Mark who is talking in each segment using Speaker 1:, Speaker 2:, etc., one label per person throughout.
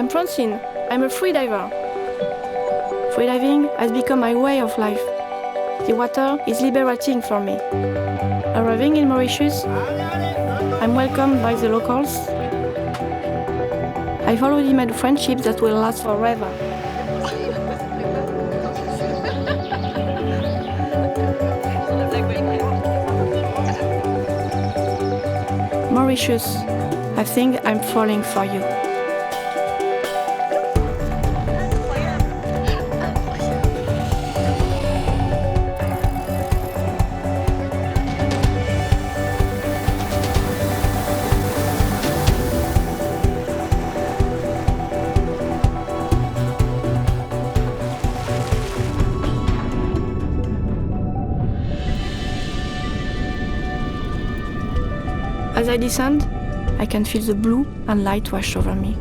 Speaker 1: I'm Francine. I'm a freediver. Freediving has become my way of life. The water is liberating for me. Arriving in Mauritius, I'm welcomed by the locals. I've already made friendships that will last forever. Mauritius, I think I'm falling for you. As I descend, I can feel the blue and light wash over me.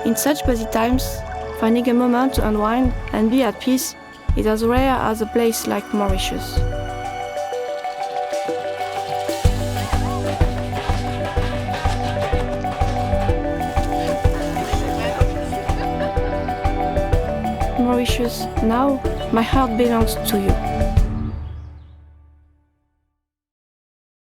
Speaker 1: In such busy times, finding a moment to unwind and be at peace is as rare as a place like Mauritius. Mauritius, now my heart belongs to you.